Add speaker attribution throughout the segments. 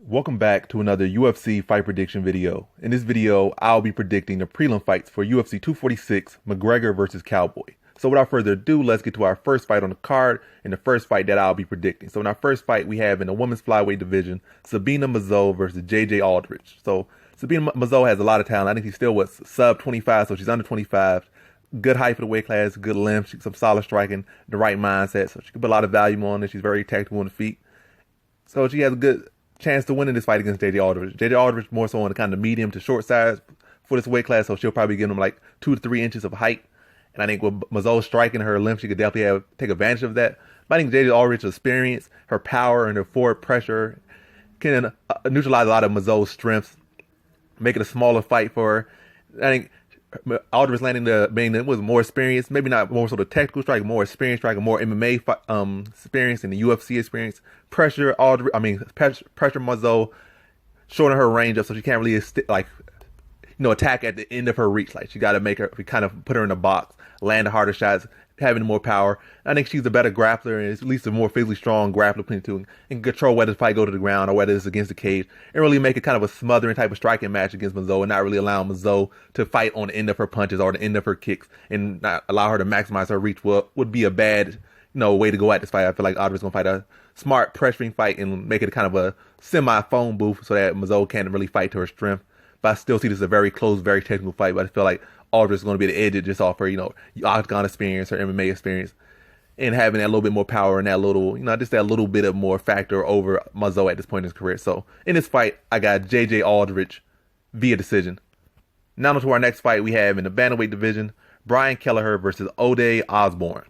Speaker 1: Welcome back to another UFC fight prediction video. In this video, I'll be predicting the prelim fights for UFC 246, McGregor versus Cowboy. So without further ado, let's get to our first fight on the card and the first fight that I'll be predicting. So in our first fight, we have in the women's flyweight division, Sabina Mazo versus JJ Aldrich. So Sabina Mazo has a lot of talent. I think she's still, sub 25, so she's under 25. Good height for the weight class, good length, some solid striking, the right mindset. So she can put a lot of value on it. She's very tactical on the feet. So she has a good chance to win in this fight against JJ Aldrich. JJ Aldrich more so on the kind of medium to short size for this weight class, so she'll probably give him like 2 to 3 inches of height. And I think with Mazo striking her length, she could definitely take advantage of that. But I think JJ Aldrich's experience, her power, and her forward pressure can neutralize a lot of Mazo's strengths, make it a smaller fight for her. I think Aldrich landing was more experienced, maybe not more so the technical strike, more experienced striker, more MMA experience and the UFC experience. Pressure Mazo, shorten her range up so she can't really attack at the end of her reach. Like she got to make her kind of put her in the box, land the harder shots, having more power. I think she's a better grappler and at least a more physically strong grappler between the two, and can control whether the fight go to the ground or whether it's against the cage, and really make it kind of a smothering type of striking match against Mazo, and not really allow Mazo to fight on the end of her punches or the end of her kicks, and not allow her to maximize her reach. Would be a bad way to go at this fight. I feel like Aldrich's gonna fight a smart pressuring fight and make it kind of a semi-phone booth so that Mazo can't really fight to her strength. But I still see this as a very close, very technical fight. But I feel like Aldrich is going to be the edge just off her, octagon experience, her MMA experience, and having that little bit more power and that little, just that little bit of more factor over Mazo at this point in his career. So in this fight, I got JJ Aldrich via decision. Now to our next fight we have in the bantamweight division, Brian Kelleher versus Osbourne.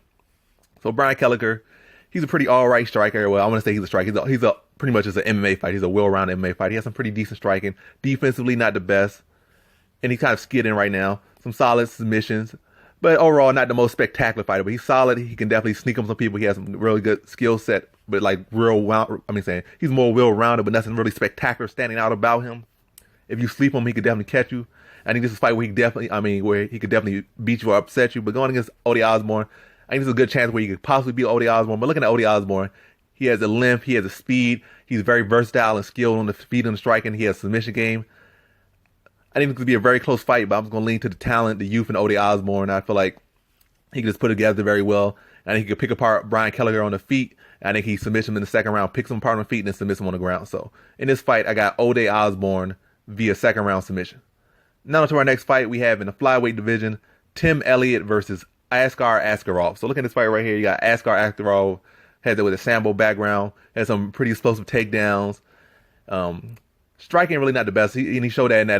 Speaker 1: So Brian Kelleher, he's a pretty all-right striker. Well, I want to say he's a striker. He's a pretty much just an MMA fight. He's a well-rounded MMA fight. He has some pretty decent striking. Defensively, not the best. And he's kind of skidding right now. Some solid submissions. But overall, not the most spectacular fighter. But he's solid. He can definitely sneak on some people. He has some really good skill set. But he's more well-rounded, but nothing really spectacular standing out about him. If you sleep him, he could definitely catch you. I think this is a fight where he could definitely beat you or upset you. But going against Osbourne, I think there's a good chance where you could possibly beat Osbourne. But looking at Osbourne, he has a length, he has a speed, he's very versatile and skilled on the feet and the striking, he has a submission game. I think it could be a very close fight, but I'm just going to lean to the talent, the youth in Osbourne. I feel like he can just put it together very well. I think he could pick apart Brian Kelleher on the feet. I think he submits him in the second round, picks him apart on the feet, and then submits him on the ground. So in this fight, I got Osbourne via second round submission. Now to our next fight we have in the flyweight division, Tim Elliot versus Askarov. So look at this fight right here. You got Askarov, has it with a Sambo background, has some pretty explosive takedowns. Striking really not the best. He showed that in that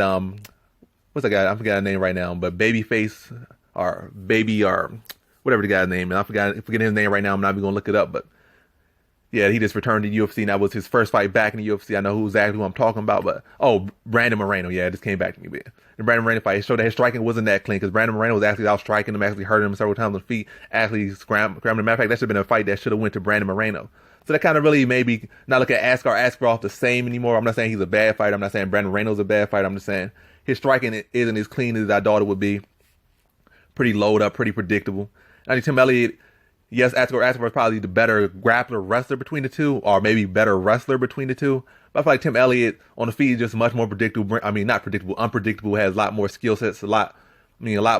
Speaker 1: what's that guy? I forgot his name right now, but Babyface or whatever the guy's name. And I forget his name right now. I'm not even gonna look it up, but yeah, he just returned to the UFC, and that was his first fight back in the UFC. I know who I'm talking about, but Brandon Moreno. Yeah, it just came back to me. But the Brandon Moreno fight, it showed that his striking wasn't that clean, because Brandon Moreno was actually out striking him, actually hurting him several times on the feet, actually scrambled him. Matter of fact, that should have been a fight that should have went to Brandon Moreno. So that kind of really made me not look at Askarov the same anymore. I'm not saying he's a bad fighter. I'm not saying Brandon Moreno's a bad fighter. I'm just saying his striking isn't as clean as I thought it would be. Pretty low up, pretty predictable. I think Tim Elliott, yes, Askarov is probably the better grappler wrestler between the two, or maybe better wrestler between the two. But I feel like Tim Elliott on the feet is just much more predictable. Not predictable, unpredictable. Has a lot more skill sets, a lot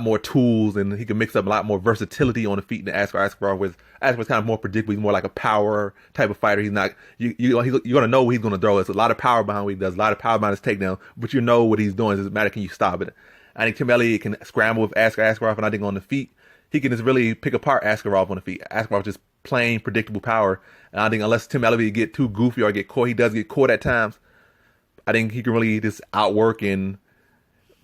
Speaker 1: more tools, and he can mix up a lot more versatility on the feet than Askarov. With Askarov's kind of more predictable. He's more like a power type of fighter. He's not. You're gonna know what he's gonna throw. It's a lot of power behind what he does. A lot of power behind his takedown, but you know what he's doing. It doesn't matter. Can you stop it? I think Tim Elliott can scramble with Askarov, and I think on the feet, he can just really pick apart Askarov on the feet. Askarov just plain predictable power. And I think unless Tim Elliott get too goofy or get caught, he does get caught at times. I think he can really just outwork and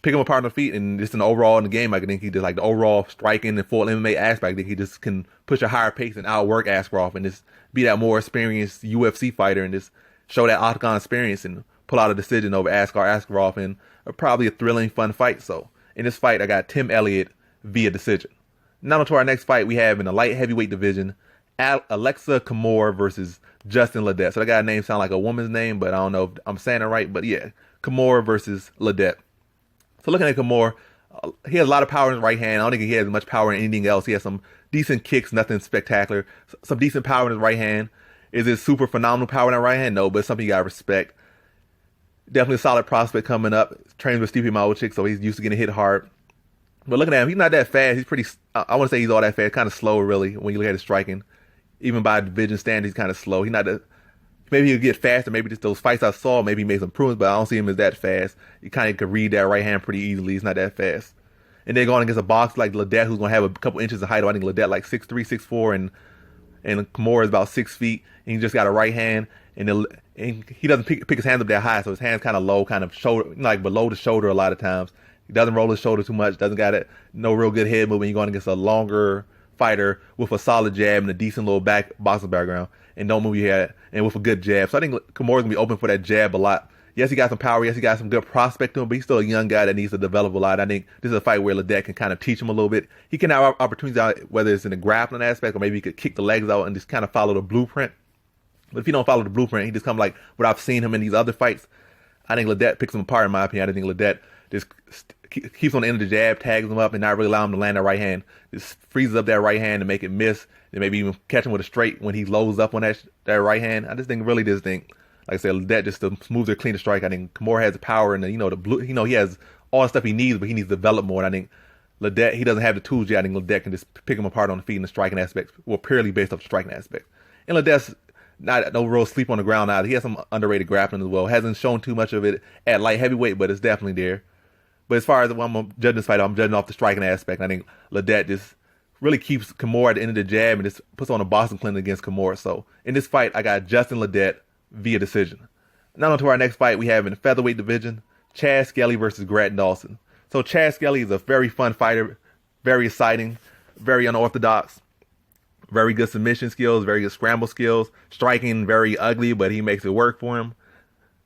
Speaker 1: pick him apart on the feet. And just in the overall in the game, I think he just like the overall striking and full MMA aspect. I think he just can push a higher pace and outwork Askarov and just be that more experienced UFC fighter and just show that octagon experience and pull out a decision over Askarov in probably a thrilling, fun fight. So in this fight, I got Tim Elliott via decision. Now to our next fight we have in the light heavyweight division, Alexa Camur versus Justin Ledet. So that guy's name sounds like a woman's name, but I don't know if I'm saying it right. But yeah, Camur versus Ledet. So looking at Camur, he has a lot of power in his right hand. I don't think he has much power in anything else. He has some decent kicks, nothing spectacular. Some decent power in his right hand. Is it super phenomenal power in that right hand? No, but it's something you gotta respect. Definitely a solid prospect coming up. Trains with Stipe Miocic, so he's used to getting hit hard. But looking at him, he's not that fast. He's pretty, I wouldn't say he's all that fast. Kind of slow, really, when you look at his striking. Even by division standards, he's kind of slow. He's not that, maybe he'll get faster. Maybe just those fights I saw, maybe he made some improvements, but I don't see him as that fast. You kind of could read that right hand pretty easily. He's not that fast. And then going against a boxer like Ledet, who's going to have a couple inches of height. I think Ledet like 6'3", 6'4", and Camur is about 6 feet. And he just got a right hand. And he doesn't pick his hands up that high, so his hands kind of low, kind of shoulder, like below the shoulder a lot of times. He doesn't roll his shoulder too much, doesn't got it, no real good head movement. You're going against a longer fighter with a solid jab and a decent little boxing background, and don't move your head, and with a good jab. So I think Camur's going to be open for that jab a lot. Yes, he got some power. Yes, he got some good prospect to him, but he's still a young guy that needs to develop a lot. I think this is a fight where Ledet can kind of teach him a little bit. He can have opportunities out, whether it's in the grappling aspect or maybe he could kick the legs out and just kind of follow the blueprint. But if he don't follow the blueprint, he just come like what I've seen him in these other fights. I think Ledet picks him apart, in my opinion. I think Ledet just keeps on the end of the jab, tags him up, and not really allow him to land that right hand. Just freezes up that right hand and make it miss, and maybe even catch him with a straight when he loads up on that right hand. I just think, like I said, Ledet just to smooth or clean the strike. I think Camur has the power and he has all the stuff he needs, but he needs to develop more. And I think Ledet, he doesn't have the tools yet. I think Ledet can just pick him apart on the feet and the striking aspects, well, purely based off the striking aspect. And Ledet's not no real sleep on the ground either. He has some underrated grappling as well. Hasn't shown too much of it at light heavyweight, but it's definitely there. But as far as when I'm judging this fight, I'm judging off the striking aspect. I think Ledet just really keeps Camur at the end of the jab and just puts on a Boston clinic against Camur. So in this fight, I got Justin Ledet via decision. Now on to our next fight we have in the featherweight division, Chad Skelly versus Grant Dawson. So Chad Skelly is a very fun fighter, very exciting, very unorthodox. Very good submission skills, very good scramble skills. Striking very ugly, but he makes it work for him.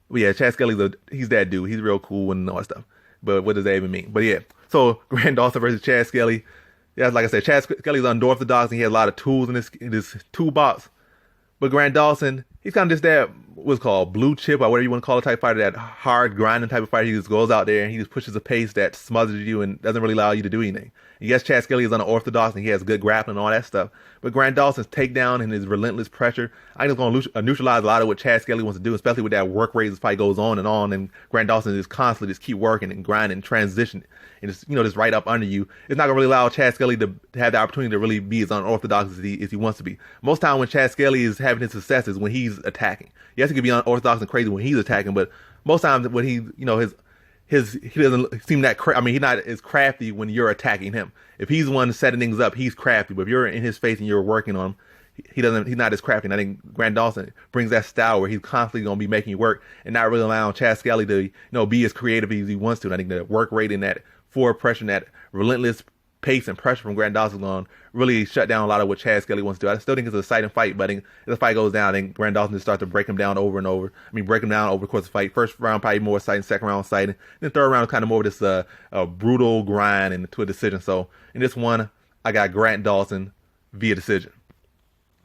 Speaker 1: But yeah, Chad Skelly's he's that dude. He's real cool and all that stuff. But what does that even mean? But yeah, so Grant Dawson versus Chad Skelly. Yeah, like I said, Chad Skelly's unorthodox and he has a lot of tools in his toolbox. But Grant Dawson, he's kind of just that, what's called blue chip or whatever you want to call it type fighter, that hard grinding type of fighter. He just goes out there and he just pushes a pace that smothers you and doesn't really allow you to do anything. And yes, Chad Skelly is unorthodox and he has good grappling and all that stuff. But Grant Dawson's takedown and his relentless pressure, I think it's going to neutralize a lot of what Chad Skelly wants to do, especially with that work rate as the fight goes on. And Grant Dawson is constantly just keep working and grinding and transition and just right up under you. It's not going to really allow Chad Skelly to have the opportunity to really be as unorthodox as he wants to be. Most time when Chad Skelly is having his success is when he's attacking. Yes, he can be unorthodox and crazy when he's attacking, but most times when he doesn't seem that he's not as crafty when you're attacking him. If he's the one setting things up, he's crafty. But if you're in his face and you're working on him, he's not as crafty. And I think Grant Dawson brings that style where he's constantly going to be making you work and not really allowing Chad Skelly to be as creative as he wants to. And I think the work rate and that forward pressure and that relentless pace and pressure from Grant Dawson going to really shut down a lot of what Chad Skelly wants to do. I still think it's an exciting fight, but I think as the fight goes down, I think Grant Dawson just starts to break him down over and over. Break him down over the course of the fight. First round probably more exciting, second round exciting. Then third round kind of more of this brutal grind and to a decision. So in this one, I got Grant Dawson via decision.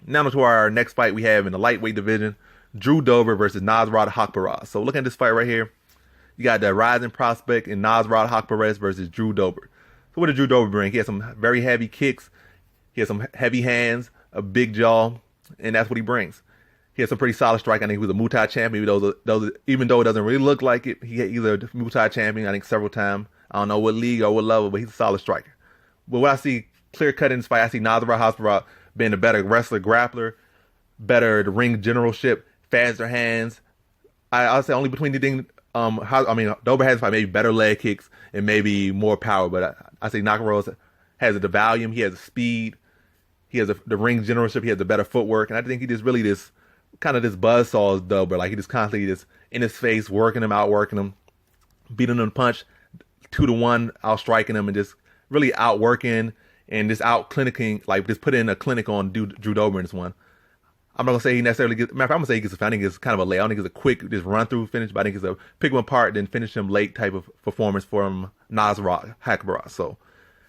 Speaker 1: Now to our next fight we have in the lightweight division, Drew Dober versus Nasrat Haqparast. So looking at this fight right here, you got the rising prospect in Nasrat Haqparast versus Drew Dober. So what did Drew Dober bring? He has some very heavy kicks. He has some heavy hands, a big jaw, and that's what he brings. He has some pretty solid strike. I think he was a Muay Thai champion, even though it doesn't really look like it. He's a Muay Thai champion, I think, several times. I don't know what league or what level, but he's a solid striker. But what I see clear cut in this fight, I see Nasrat Haqparast being a better wrestler, grappler, better the ring generalship, faster hands. I'll say only between the thing. Dober has maybe better leg kicks and maybe more power, but I say Haqparast has the volume, he has the speed, he has the ring generalship, he has the better footwork, and I think he just really kind of this buzzsaw Dober. Like he just constantly just in his face, working him, outworking him, beating him punch 2-1, out striking him, and just really outworking and just out clinicking, like just putting a clinic on Drew Dober in this one. I'm not gonna say he necessarily gets. I'm gonna say he gets. I think it's kind of a lay. I don't think it's a quick just run through finish, but I think it's a pick him apart then finish him late type of performance from Nasrat Haqparast. So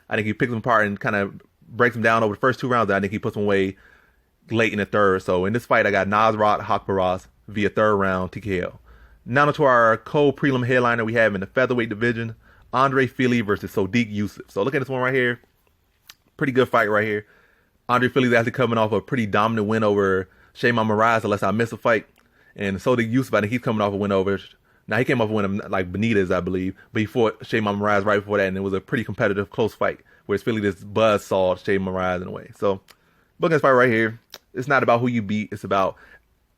Speaker 1: I think he picks him apart and kind of breaks him down over the first 2 rounds. I think he puts him away late in the third. So in this fight, I got Nasrat Haqparast via third round TKO. Now to our co-prelim headliner we have in the featherweight division, Fili versus Yusuff. So look at this one right here. Pretty good fight right here. Fili's actually coming off a pretty dominant win over Shayman Moraes, unless I miss a fight. And Yusuff, I think he's coming off a win over Now, he came up with him like Benitez, I believe, but he fought Shea Moraes right before that, and it was a pretty competitive, close fight, whereas Fili just buzzsawed Shea Moraes in a way. So, booking this fight right here, it's not about who you beat, it's about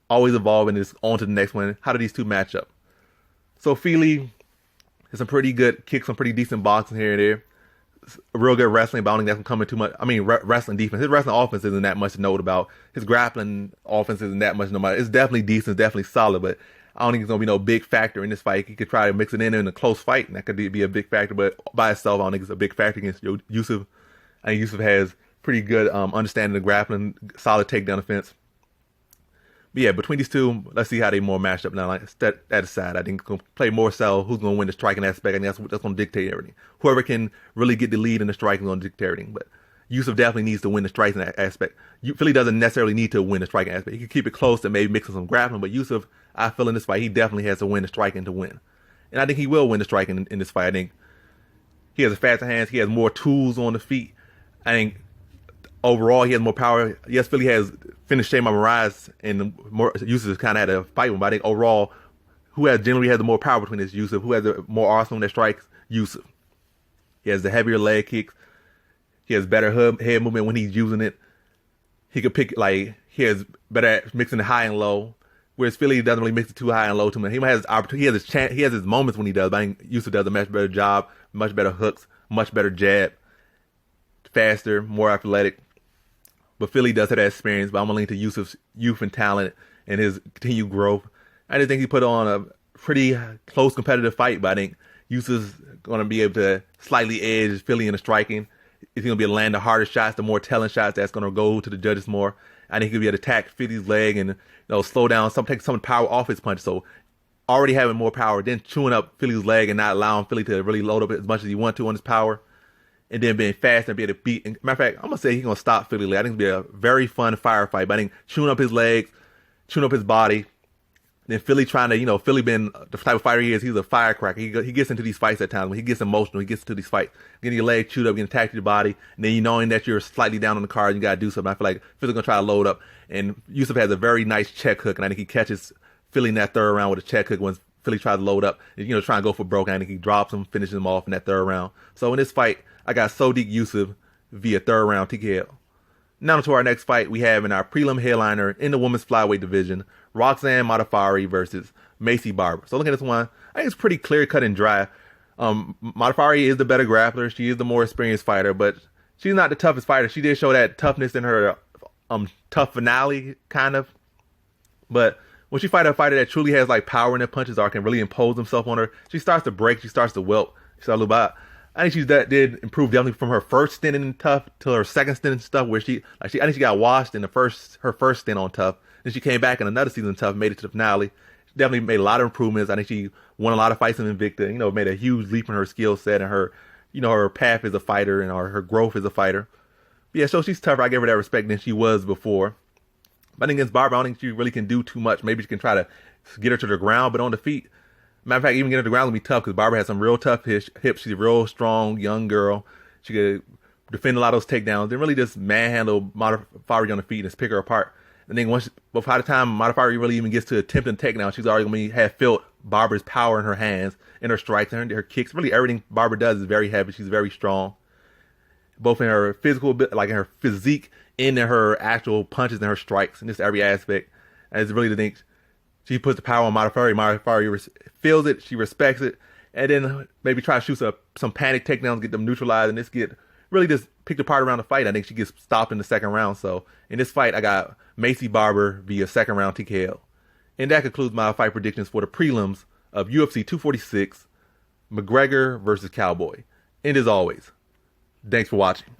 Speaker 1: always evolving, it's on to the next one. How do these two match up? So, Fili has some pretty good kicks, some pretty decent boxing here and there. Real good wrestling, but I don't think that's coming too much. I mean, wrestling defense. His wrestling offense isn't that much to note about. His grappling offense isn't that much to note about. It's definitely decent, definitely solid, but I don't think it's going to be no big factor in this fight. He could try to mix it in a close fight, and that could be a big factor, but by itself, I don't think it's a big factor against Yusuff. I think Yusuff has pretty good understanding of grappling, solid takedown defense. But yeah, between these two, let's see how they more match up now. Like, that aside, I think it's going to play more so who's going to win the striking aspect. I think that's going to dictate everything. Whoever can really get the lead in the striking is going to dictate everything. But Yusuff definitely needs to win the striking aspect. Fili doesn't necessarily need to win the striking aspect. He can keep it close and maybe mix in some grappling. But Yusuff, I feel in this fight, he definitely has to win the striking to win. And I think he will win the striking in this fight. I think he has faster hands. He has more tools on the feet. I think overall, he has more power. Yes, Fili has finished Shea Moraes, and more Yusuff kind of had a fight with him. But I think overall, who generally has the more power between this Yusuff? Who has the more arsenal that strikes? Yusuff. He has the heavier leg kicks. He has better head movement when he's using it. He could pick, like, he has better at mixing the high and low. Whereas Fili doesn't really mix it too high and low too much. He has his opportunity. He has his moments when he does. But I think Yusuff does a much better job, much better hooks, much better jab, faster, more athletic. But Fili does have that experience, but I'm going to lean to Yusuff's youth and talent and his continued growth. I just think he put on a pretty close competitive fight, but I think Yusuff's going to be able to slightly edge Fili in the striking. He's going to be able to land the harder shots, the more telling shots that's going to go to the judges more. I think he'll be able to attack Fili's leg and slow down, take some power off his punch. So already having more power, then chewing up Fili's leg and not allowing Fili to really load up as much as he wants to on his power. And then being fast and be able to beat. And matter of fact, I'm going to say he's going to stop Fili. I think it's going to be a very fun firefight. But I think chewing up his legs, chewing up his body. Then Fili trying to, Fili being the type of fighter he is, he's a firecracker. He gets into these fights at times. When he gets emotional, he gets into these fights. Getting your leg chewed up, getting attacked to your body. And then knowing that you're slightly down on the card, you got to do something. I feel like Fili's going to try to load up. And Yusuff has a very nice check hook. And I think he catches Fili in that third round with a check hook when Fili tries to load up. And, try and go for broke. And I think he drops him, finishes him off in that third round. So in this fight, I got Sodiq Yusuff via third round TKO. Now to our next fight we have in our prelim headliner in the women's flyweight division, Roxanne Modafferi versus Maycee Barber. So looking at this one, I think it's pretty clear cut and dry. Modafferi is the better grappler. She is the more experienced fighter, but she's not the toughest fighter. She did show that toughness in her tough finale, kind of. But when she fights a fighter that truly has like power in her punches or can really impose himself on her, she starts to break, she starts to wilt. I think she did improve definitely from her first stint in Tough to her second stint in Tough, where I think she got washed in her first stint on Tough. Then she came back in another season Tough, made it to the finale. She definitely made a lot of improvements. I think she won a lot of fights in Invicta. Made a huge leap in her skill set and her, her path as a fighter and her growth as a fighter. But yeah, so she's tougher. I give her that respect than she was before. But I think against Barber, I don't think she really can do too much. Maybe she can try to get her to the ground, but on the feet. Matter of fact, even getting her to the ground will be tough because Barber has some real tough hips. She's a real strong young girl. She could defend a lot of those takedowns. Then really just manhandle Modafferi on the feet and just pick her apart. And then by the time Modafferi really even gets to attempting takedown, she's already going to have felt Barber's power in her hands, in her strikes, and her kicks. Really everything Barber does is very heavy. She's very strong. Both in her physical, like in her physique, and in her actual punches and her strikes, and just every aspect. And it's really the thing. She puts the power on Modafferi. Modafferi feels it. She respects it. And then maybe try to shoot some panic takedowns, get them neutralized, and just get really just picked apart around the fight. I think she gets stopped in the second round. So in this fight, I got Maycee Barber via second round TKO. And that concludes my fight predictions for the prelims of UFC 246, McGregor versus Cowboy. And as always, thanks for watching.